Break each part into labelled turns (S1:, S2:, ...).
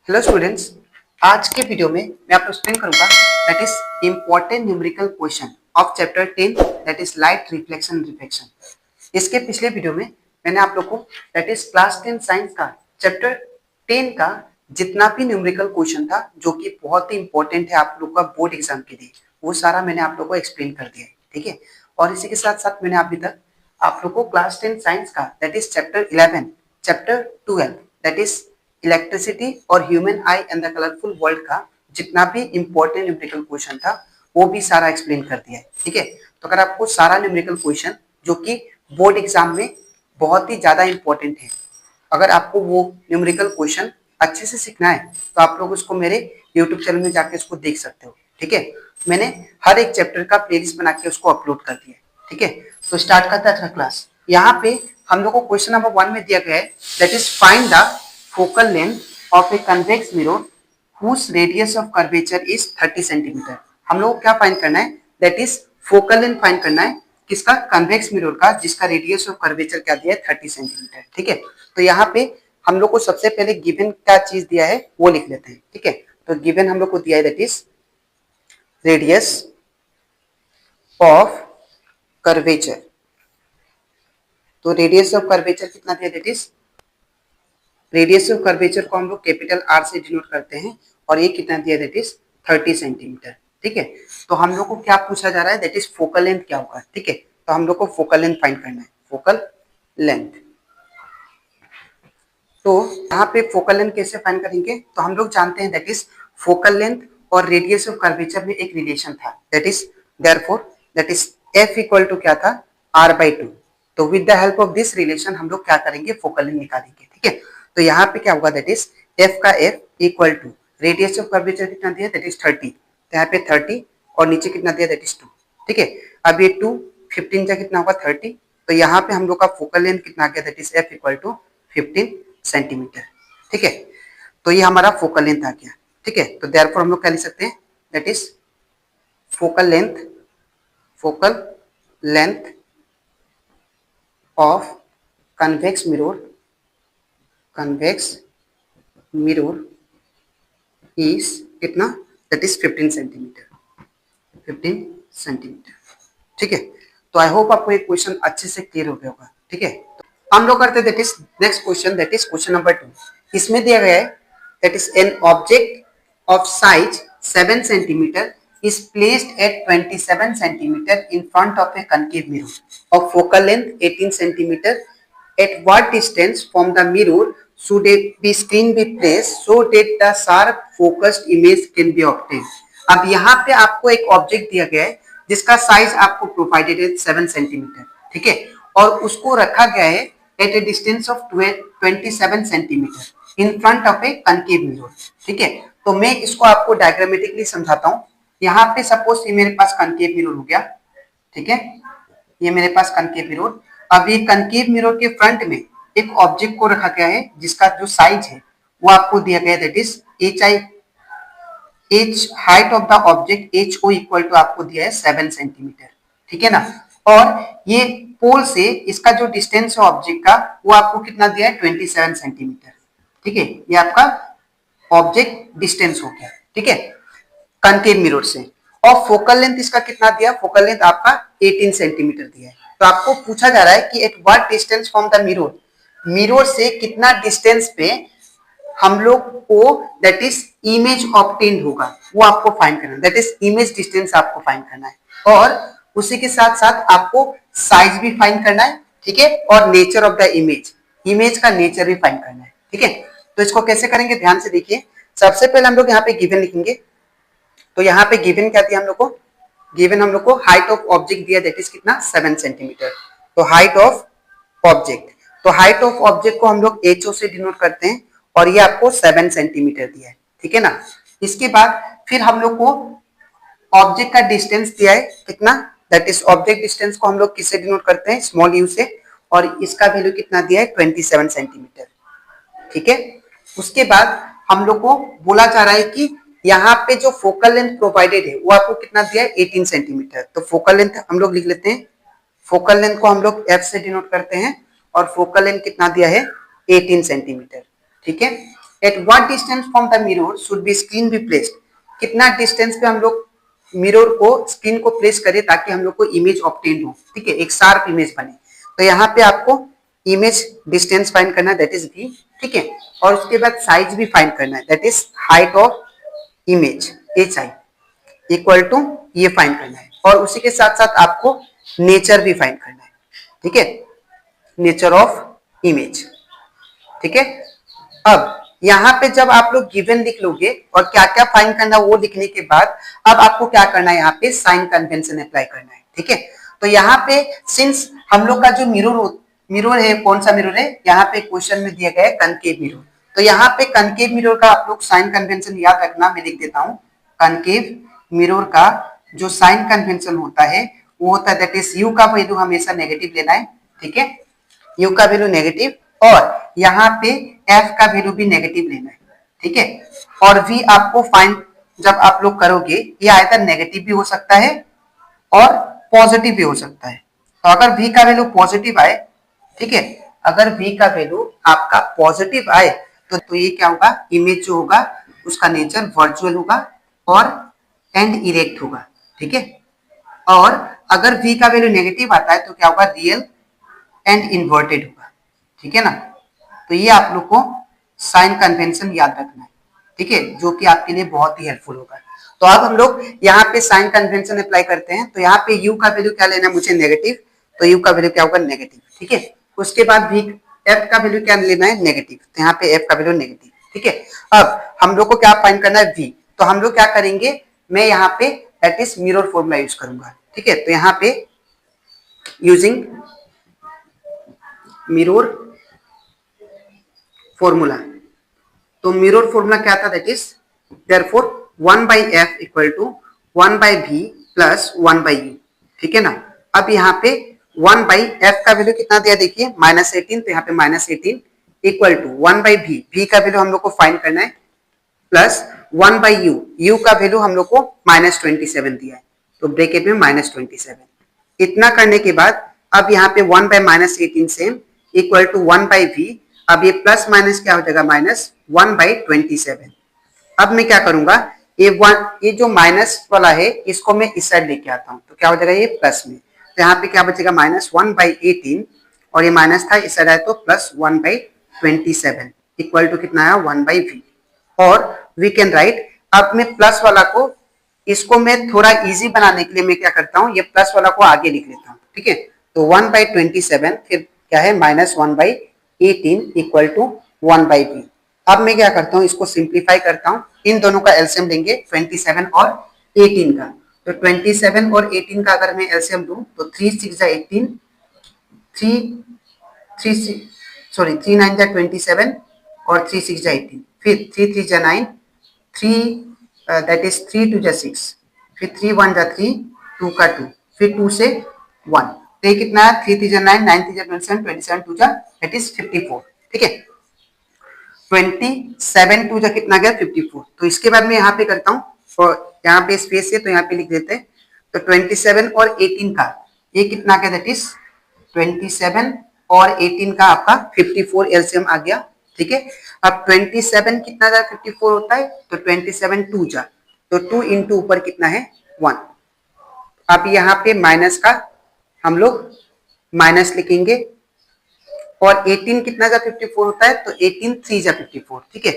S1: Hello students, आज के video में मैं आपको एक्सप्लेन करूंगा that is important numerical question of chapter 10 that is light reflection reflection. इसके पिछले वीडियो में मैंने आप लोग को दैट इज क्लास 10 साइंस का चैप्टर 10 का जितना भी न्यूमेरिकल क्वेश्चन था जो कि बहुत ही इंपॉर्टेंट है आप लोग का बोर्ड एग्जाम के लिए, वो सारा मैंने आप लोग को एक्सप्लेन कर दिया है। ठीक है, और इसी के साथ साथ मैंने अभी तक आप लोग को क्लास 10 साइंस का that is chapter 11 chapter 12 that is electricity और human eye and the colourful world का जितना भी इंपॉर्टेंट न्यूमेरिकल क्वेश्चन था वो भी सारा एक्सप्लेन कर दिया है। ठीक है, तो अगर आपको सारा न्यूमेरिकल क्वेश्चन जो कि बोर्ड एग्जाम में बहुत ही ज्यादा इंपॉर्टेंट है, अगर आपको वो न्यूमेरिकल क्वेश्चन अच्छे से सीखना है तो आप लोग उसको मेरे यूट्यूब चैनल में जाके उसको देख सकते हो। ठीक है, मैंने हर एक चैप्टर का प्लेलिस्ट बना के उसको अपलोड कर दिया है। ठीक है, तो स्टार्ट करता था क्लास। यहाँ पे हम लोग को क्वेश्चन नंबर 1 में दिया गया है that is find the focal length of a convex mirror whose radius of curvature is 30 centimetre. हम लोग को क्या फाइंड करना है, that is focal length find करना है किसका, कन्वेक्स मिरर का, जिसका रेडियस ऑफ कर्वेचर क्या दिया है 30 सेंटीमीटर। ठीक है, तो यहाँ पे हम लोग को सबसे पहले गिवन क्या चीज दिया है वो लिख लेते हैं। ठीक है, तो गिवन हम लोग को दिया है that is radius of curvature. तो रेडियस ऑफ कर्वेचर कितना दिया, that is radius of curvature को हम लोग कैपिटल आर से डिनोट करते हैं और ये कितना दिया, दैट इज 30 सेंटीमीटर। ठीक है, तो हम लोग को क्या पूछा जा रहा है, दैट इज फोकल लेंथ क्या होगा। ठीक है, तो हम लोग को फोकल लेंथ फाइंड करना है, फोकल लेंथ। तो यहाँ पे फोकल लेंथ कैसे फाइंड करेंगे, तो हम लोग जानते हैं दैट इज फोकल लेंथ और रेडियस ऑफ कर्वेचर में एक रिलेशन था, that is therefore that is F equal to क्या था, r/2। तो with the help of this relation हम लोग क्या करेंगे, फोकल लेंथ निकालेंगे। ठीक है, तो यहाँ पे क्या होगा, दैट इज एफ का F equal to radius of curvature कितना दिया, दैट इज 30। तो यहाँ पे 30 और नीचे कितना दिया, दैट इज 2। ठीक है, अब ये 2 15 का कितना होगा 30, तो यहाँ पे हम लोग का फोकल लेंथ कितना आ गया, that is F equal to 15 centimetre. ठीक है, तो ये हमारा फोकल लेंथ आ गया। ठीक है, तो देयरफॉर हम लोग क्या लिख सकते हैं, that is focal length of convex mirror is कितना, दैट इज 15 सेंटीमीटर। ठीक है, तो आई होप आपको ये क्वेश्चन अच्छे से क्लियर हो गया होगा। ठीक है, तो हम लोग करते हैं that is next question, that is question number 2। इसमें दिया गया है that is an object of size 7 centimetre is placed at 27 centimeter in front of a concave mirror of focal length 18 centimeter. At what distance from the mirror should a screen be placed so that the sharp focused image can be obtained? अब यहाँ पे आपको एक object दिया गया है जिसका size आपको प्रोवाइडेड है 7 सेंटीमीटर। ठीक है, और उसको रखा गया है at a distance of 27 centimetre in front of a concave mirror. ठीक है, तो मैं इसको आपको डायग्रामेटिकली समझाता हूँ। यहाँ पे सपोज ये मेरे पास कनकेव मिरर हो गया। ठीक है, ये मेरे पास कनकेव मिरर। अब ये कनकेव मिरर के फ्रंट में एक ऑब्जेक्ट को रखा गया है जिसका जो साइज है वो आपको दिया गया है that is H height of the object H O equal to आपको दिया है 7 सेंटीमीटर। ठीक है ना, और ये पोल से इसका जो डिस्टेंस है ऑब्जेक्ट का वो आपको कितना दिया है 27 सेंटीमीटर। ठीक है, ये आपका ऑब्जेक्ट डिस्टेंस हो गया। ठीक है, कनकेव मिरर से, और फोकल लेंथ इसका कितना दिया, फोकल लेंथ आपका 18 सेंटीमीटर दिया है। तो आपको पूछा जा रहा है कि at what distance from the mirror से कितना डिस्टेंस पे हम लोग को दैट इज इमेज ऑब्टेन्ड होगा वो आपको फाइंड करना है, दैट इज इमेज डिस्टेंस आपको फाइंड करना है, और उसी के साथ साथ आपको साइज भी फाइंड करना है। ठीक है, और नेचर ऑफ द इमेज का नेचर भी फाइंड करना है। ठीक है, तो इसको कैसे करेंगे ध्यान से देखिए। सबसे पहले हम लोग यहाँ पे गिवन लिखेंगे। तो यहाँ पे गिवन क्या दिया हम लोग को, गिवन हम लोग को हाइट ऑफ ऑब्जेक्ट दिया दैट इज कितना 7 सेंटीमीटर। तो हाइट ऑफ ऑब्जेक्ट, तो हाइट ऑफ ऑब्जेक्ट को हम लोग HO से डिनोट करते हैं और ये आपको 7 सेंटीमीटर दिया है। ठीक है ना, इसके बाद फिर हम लोग को ऑब्जेक्ट का डिस्टेंस दिया है कितना, दैट इज ऑब्जेक्ट डिस्टेंस को हम लोग किससे डिनोट करते हैं, स्मॉल यू से, और इसका वैल्यू कितना दिया है 27 सेंटीमीटर। ठीक है, उसके बाद हम लोग को बोला जा रहा है कि यहाँ पे जो फोकल लेंथ प्रोवाइडेड है वो आपको कितना दिया है 18 सेंटीमीटर। तो फोकल लेंथ हम लोग लिख लेते हैं, फोकल लेंथ को हम लोग F से डिनोट करते हैं और फोकल लेंथ कितना दिया है 18 सेंटीमीटर। ठीक है, at what distance from the mirror should be screen be placed, कितना डिस्टेंस पे हम लोग मिरर को स्क्रीन को प्लेस करें ताकि हम लोग को इमेज ऑब्टेन हो, ठीक है, एक शार्प इमेज बने। तो यहाँ पे आपको इमेज डिस्टेंस फाइंड करना है, दैट इज v, ठीक है, और उसके बाद साइज भी फाइंड करना है, that is height of image hi equal to ये फाइंड करना है, और उसी के साथ साथ आपको नेचर भी फाइंड करना है, ठीक है, नेचर ऑफ इमेज, ठीक है। अब यहाँ पे जब आप लोग गिवन लिख लोगे और क्या क्या फाइंड करना वो लिखने के बाद अब आपको क्या करना है, यहाँ पे साइन कन्वेंशन अप्लाई करना है, ठीक है। तो यहाँ पे सिंस हम लोग का जो मिरर है, कौन सा मिरर है, यहाँ पे क्वेश्चन में दिया गया है कनकेव मिरर। तो यहाँ पे कनकेव मिरर का आप लोग साइन कन्वेंशन याद रखना, मैं लिख देता हूँ। कनकेव मिरर का जो साइन कन्वेंशन होता है वो होता है दैट इज यू का वैल्यू हमेशा नेगेटिव लेना है, ठीक है, यू का वैल्यू नेगेटिव, और यहाँ पे एफ का वैल्यू भी नेगेटिव लेना है, ठीक है। और वी आपको फाइंड जब आप लोग करोगे ये आइदर नेगेटिव भी हो सकता है और पॉजिटिव भी हो सकता है। तो अगर v का वैल्यू पॉजिटिव आए, ठीक है, अगर v का वैल्यू आपका पॉजिटिव आए तो ये क्या होगा, इमेज जो होगा उसका नेचर वर्चुअल होगा और एंड इरेक्ट होगा, ठीक है। और अगर v का वैल्यू नेगेटिव आता है तो क्या होगा, रियल एंड इन्वर्टेड होगा, ठीक है ना। तो ये आप लोग को साइन कन्वेंशन याद रखना है, ठीक है, जो कि आपके लिए बहुत ही हेल्पफुल होगा। तो अब हम लोग यहाँ पे साइन कन्वेंशन अप्लाई करते हैं। तो यहाँ पे u का वैल्यू क्या लेना है मुझे, नेगेटिव, तो u का वैल्यू क्या होगा, नेगेटिव, ठीक है। उसके बाद v f का वैल्यू क्या लेना है, नेगेटिव, तो यहाँ पे f का वैल्यू नेगेटिव, ठीक है। अब हम लोग को क्या फाइंड करना है, v, तो हम लोग क्या करेंगे, मैं यहाँ पे that is mirror formula use करूंगा, ठीक है। तो यहाँ पे यूजिंग मिरर फॉर्मूला, तो मिरर फॉर्मूला क्या था, that is therefore 1 by f equal to 1 by v plus 1 by u, ठीक है ना। अब यहाँ पे 1 by f का वैल्यू कितना दिया देखिए, -18, तो यहाँ पे -18 इक्वल टू 1 by v का वैल्यू हम लोग को फाइंड करना है, प्लस 1 by u का वैल्यू हम लोग को -27 दिया है, तो ब्रैकेट में -27। इतना करने के बाद अब यहाँ पे 1 by -18 same equal to 1 by v, अब ये प्लस माइनस क्या हो जाएगा, -1 by 27। अब मैं क्या करूंगा, ये जो माइनस वाला है इसको मैं इस साइड लेके आता हूँ, तो क्या हो जाएगा ये प्लस में, तो यहाँ पे क्या बचेगा, -1 by 18, और ये माइनस था इस साइड आया तो +1 by 27 इक्वल टू कितना आया, 1 by v, और वी कैन राइट। अब मैं प्लस वाला को इसको मैं थोड़ा इजी बनाने के लिए मैं क्या करता हूँ, ये प्लस वाला को आगे लिख लेता हूँ, ठीक है। तो 1 by 27 फिर क्या है, -1 by 18 equal to 1 by v। अब मैं क्या करता हूँ, इसको सिंप्लीफाई करता हूँ, इन दोनों का एलसीएम लेंगे 27 और 18 का। तो 27 और 18 का अगर मैं एलसीएम लूं तो 3 6 जा 18, 3 9 जा 27 और 3 6 जा 18, फिर 3 3 जा 9, 3 दैट इज 3 2 जा 6, फिर 3 1 जा 3, 2 का 2, फिर 2 से 1, तो ये कितना है, 3 3 जा 9, 9 3 जा 27, 27 2 जा दैट इज 54, ठीक है। 27 2 जा कितना गया, 54। तो इसके बाद मैं यहाँ पे करता हूँ, और यहाँ पे स्पेस है तो यहाँ पे लिख देते हैं। तो 27 और 18 का ये कितना गया, दैट इज 27 और 18 का आपका 54 एलसीएम आ गया, ठीक है। अब 27 कितना जा 54 होता है, तो 27 2 जा, तो 2 इंटू ऊपर कितना है 1। अब यहाँ पे माइनस का हम लोग माइनस लिखेंगे, और 18 कितना जा 54 होता है, तो 18 3 जा 54, ठीक है।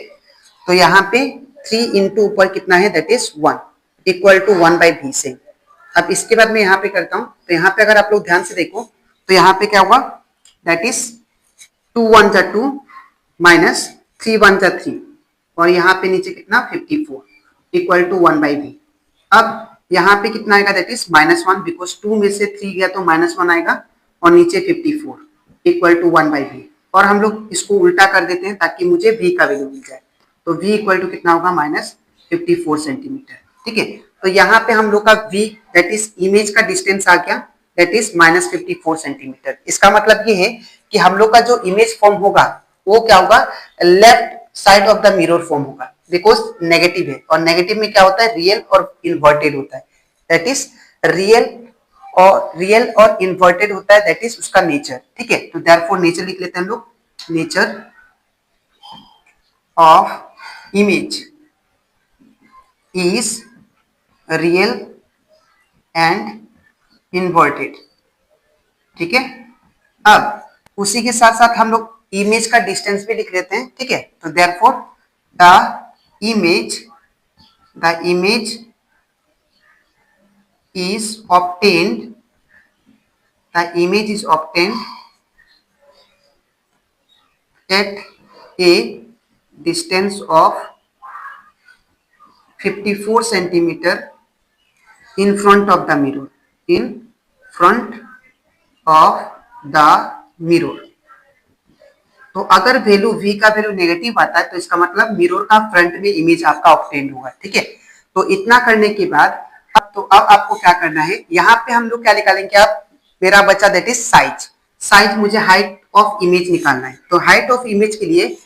S1: तो यहाँ पे 3 इंटू ऊपर कितना है, that is 1 equal to 1 by v से। अब इसके बाद मैं यहाँ पे करता हूँ, तो यहाँ पे अगर आप लोग ध्यान से देखो तो यहाँ पे क्या होगा, दैट इज 2 1 जा 2 माइनस 3 1 जा 3, और यहाँ पे नीचे कितना 54 इक्वल टू 1 by v। अब यहाँ पे कितना आएगा, दैट इज -1, बिकॉज 2 में से 3 गया तो -1 आएगा, और नीचे 54 इक्वल टू 1 by v। और हम लोग इसको उल्टा कर देते हैं ताकि मुझे v का वैल्यू मिल जाए, तो v इक्वल टू कितना होगा, -54 सेंटीमीटर, ठीक है। तो यहाँ पे हम लोग का v दैट इज इमेज का डिस्टेंस आ गया, दैट इज -54 सेंटीमीटर। इसका मतलब ये है कि हम लोग का जो इमेज फॉर्म होगा वो क्या होगा, left side of the mirror form होगा, बिकॉज नेगेटिव है, और नेगेटिव में क्या होता है, रियल और इन्वर्टेड होता है, दैट इज रियल और इन्वर्टेड होता है, दैट इज उसका नेचर, ठीक है। तो देयरफॉर नेचर लिख लेते हैं हम लोग, nature of image is real and inverted. ठीक है, अब उसी के साथ साथ हम लोग इमेज का डिस्टेंस भी लिख लेते हैं। ठीक है, तो therefore image the image is obtained the image is obtained at a distance of 54 centimeter in front of the mirror, in front of the mirror। तो अगर वैल्यू v का वैल्यू नेगेटिव आता है तो इसका मतलब मिरर का फ्रंट में इमेज आपका ऑब्टेन्ड होगा। ठीक है, तो इतना करने के बाद अब आपको क्या करना है, यहाँ पे हम लोग क्या निकालेंगे, आप मेरा बच्चा दैट इज साइज। साइज मुझे हाइट ऑफ इमेज निकालना है, तो हाइट ऑफ इमेज के लिए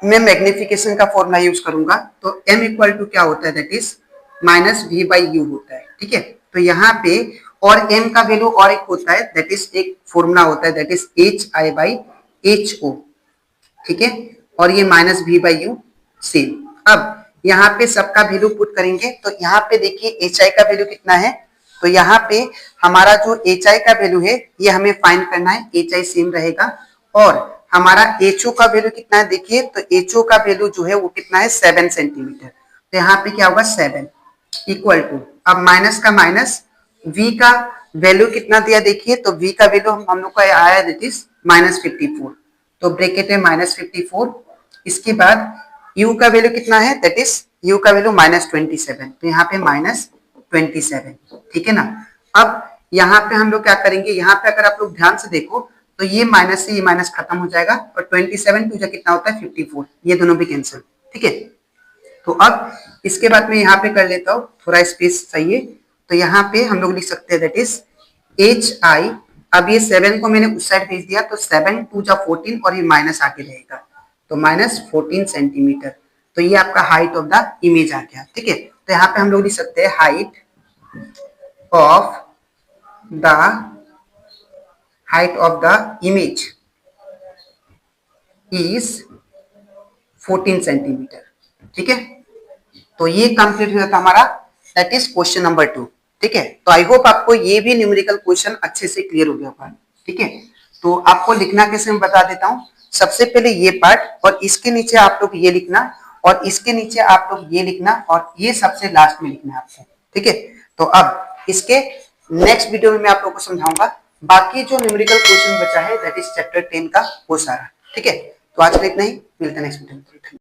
S1: मैं मैग्निफिकेशन का फॉर्मूला यूज करूंगा। तो m इक्वल टू क्या होता है, that is minus V by U होता है। ठीक है, तो यहाँ पे और m का वैल्यू और एक होता है, दैट इज एक फॉर्मूला होता है, that is H I by H O. ठीक है, और ये minus V by U same. अब यहाँ पे सबका वैल्यू पुट करेंगे, तो यहाँ पे देखिए एच आई का वैल्यू कितना है, तो यहाँ पे हमारा जो एच आई का वैल्यू है ये हमें फाइंड करना है। एच आई सेम रहेगा, और हमारा एच ओ का वैल्यू कितना है, देखिए तो एच ओ का वैल्यू जो है वो कितना है 7 सेंटीमीटर। तो यहाँ पे क्या होगा 7 इक्वल टू, अब माइनस का माइनस, v का वैल्यू कितना दिया देखिए, तो v का वैल्यू हम लोग का आया दैट इज माइनस 54, तो ब्रैकेट में माइनस 54। इसके बाद u का वैल्यू कितना है, दैट इज u का वैल्यू माइनस 27, तो यहाँ पे माइनस 27। ठीक है ना, अब यहाँ पे हम लोग क्या करेंगे, यहाँ पे अगर आप लोग ध्यान से देखो तो ये माइनस से ये माइनस खत्म हो जाएगा, और 27 टू कितना होता है 54, ये दोनों भी कैंसिल। ठीक है, तो अब इसके बाद मैं यहाँ पे कर लेता हूँ, थोड़ा स्पेस चाहिए, तो यहाँ पे हम लोग लिख सकते हैं दैट इज एच आई। अब ये 7 को मैंने उस साइड भेज दिया, तो 7 टू 14, और ये माइनस आके रहेगा, तो माइनस 14 सेंटीमीटर। तो ये आपका हाइट ऑफ द इमेज आ गया। ठीक है, तो यहाँ पे हम लोग लिख सकते हैं height of the image is 14 centimetre. ठीक है, तो ये कंप्लीट हुआ था हमारा, दैट इज क्वेश्चन नंबर 2। ठीक है, तो आई होप आपको ये भी न्यूमेरिकल क्वेश्चन अच्छे से क्लियर हो गया होगा। ठीक है, तो आपको लिखना कैसे मैं बता देता हूँ। सबसे पहले ये पार्ट, और इसके नीचे आप लोग ये लिखना, और इसके नीचे आप लोग ये लिखना, और ये सबसे लास्ट में लिखना है आपको। ठीक है, तो अब इसके नेक्स्ट वीडियो में मैं आप लोग को समझाऊंगा बाकी जो न्यूमेरिकल क्वेश्चन बचा है, दैट इज चैप्टर 10 का वो सारा। ठीक है, तो आज के लिए इतना ही, मिलते हैं नेक्स्ट वीडियो में।